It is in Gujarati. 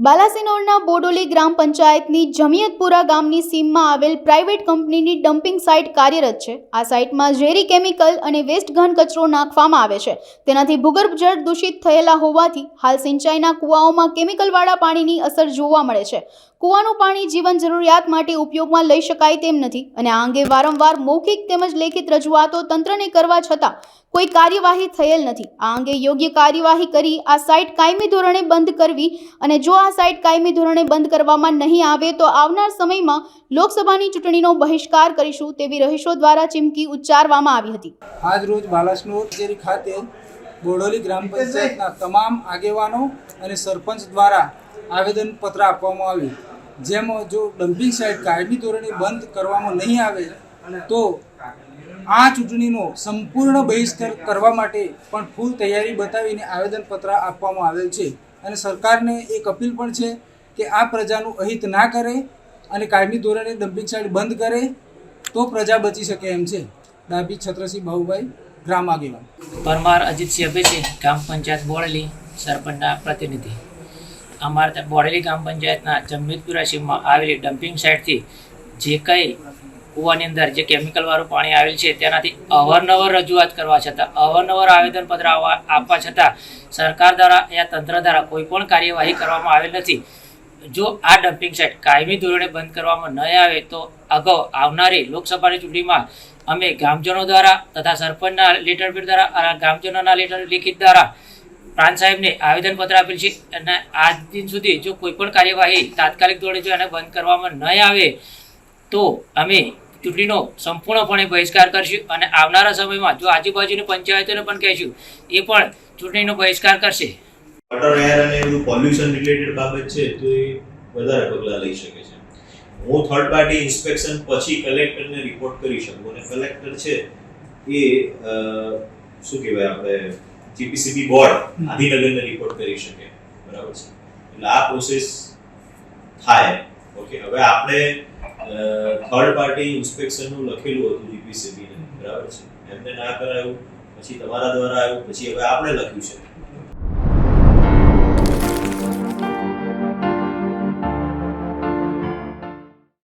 બાલાસિનોરના બોડોલી ગ્રામ પંચાયતની જમિયતપુરા ગામની સીમમાં આવેલ પ્રાઇવેટ કંપનીની ડમ્પિંગ સાઇટ કાર્યરત છે। આ સાઇટમાં ઝેરી કેમિકલ અને વેસ્ટ ઘન કચરો નાખવામાં આવે છે। તેનાથી ભૂગર્ભ જળ દૂષિત થયેલા હોવાથી હાલ સિંચાઈના કૂવાઓમાં કેમિકલવાળા પાણીની અસર જોવા મળે છે। કૂવાનું પાણી જીવન જરૂરિયાત માટે ઉપયોગમાં લઈ શકાય તેમ નથી અને આ અંગે વારંવાર મૌખિક તેમજ લેખિત રજૂઆતો તંત્રને કરવા છતાં કોઈ કાર્યવાહી થયેલ નથી। આ અંગે યોગ્ય કાર્યવાહી કરી આ સાઇટ કાયમી ધોરણે બંધ કરવી અને જો આ સાઇટ કાયમી ધોરણે બંધ કરવામાં નહીં આવે તો આવનાર સમયમાં લોકસભાની ચૂંટણીનો બહિષ્કાર કરીશું તેવી રહીશો દ્વારા ચીમકી ઉચ્ચારવામાં આવી હતી। આજ રોજ બાલાસિનોર કચેરી ખાતે બોડોલી ગ્રામ પંચાયતના તમામ આગેવાનો અને સરપંચ દ્વારા આવેદનપત્ર આપવામાં આવ્યું, જેમાં જો ડમ્પિંગ સાઇટ કાયમી ધોરણે બંધ કરવામાં નહીં આવે તો આ ચૂંટણીનો સંપૂર્ણ બહિષ્કાર કરવા માટે પણ ફૂલ તૈયારી બતાવીને આવેદનપત્ર આપવામાં આવેલ છે અને સરકારને એક અપીલ પણ છે કે આ પ્રજાનું અહિત ના કરે અને કાયમી ધોરણે ડમ્પિંગ સાઇટ બંધ કરે તો પ્રજા બચી શકે એમ છે। ડાભી છત્રસિંહ બાહુભાઈ, ગ્રામ આગેવાન। પરમાર અજીતસિંહ અભયસિંહ, ગ્રામ પંચાયત બોડેલી, સરપંચના પ્રતિનિધિ। અમારા બોડેલી ગ્રામ પંચાયતના જમિયતપુરા સીમમાં આવેલી ડમ્પિંગ સાઇટથી જે કંઈ કૂવાની અંદર જે કેમિકલવાળું પાણી આવેલ છે તેનાથી અવારનવાર રજૂઆત કરવા છતાં, અવારનવાર આવેદનપત્ર આપવા છતાં સરકાર દ્વારા યા તંત્ર દ્વારા કોઈ પણ કાર્યવાહી કરવામાં આવેલ નથી। જો આ ડમ્પિંગ સાઇટ કાયમી ધોરણે બંધ કરવામાં નહીં આવે તો અગાઉ આવનારી લોકસભાની ચૂંટણીમાં અમે ગ્રામજનો દ્વારા તથા સરપંચના લેટરપેડ દ્વારા, ગ્રામજનોના લેટર લિખિત દ્વારા પ્રાંત સાહેબને આવેદનપત્ર આપેલ છે અને આજ દિન સુધી જો કોઈ પણ કાર્યવાહી તાત્કાલિક ધોરણે જો એને બંધ કરવામાં નહીં આવે તો અમે ચૂંટણીનો સંપૂર્ણપણે બહિષ્કાર કરીશું અને આવનારા સમયમાં જો આજુબાજુની પંચાયતોને પણ કહીશું એ પણ ચૂંટણીનો બહિષ્કાર કરશે। વોટર એર અને બધું પોલ્યુશન રિલેટેડ બાબત છે તો એ વધારે પગલાં લઈ શકે છે। હું થર્ડ પાર્ટી ઇન્સ્પેક્શન પછી કલેક્ટરને રિપોર્ટ કરી શકું અને કલેક્ટર છે એ શું કહેવાય આપણે જીપીસીબી બોર્ડ ગાંધીનગરને રિપોર્ટ કરી શકે, બરાબર છે। એટલે આ પ્રોસેસ થાય। ઓકે, હવે આપણે થર્ડ પાર્ટી ઇન્સ્પેક્શનનું લખેલું હતું જીપીસીબીને, બરાબર છે, એમને ના કરાયું, પછી તમારા દ્વારા આવ્યું, પછી હવે આપણે લખ્યું છે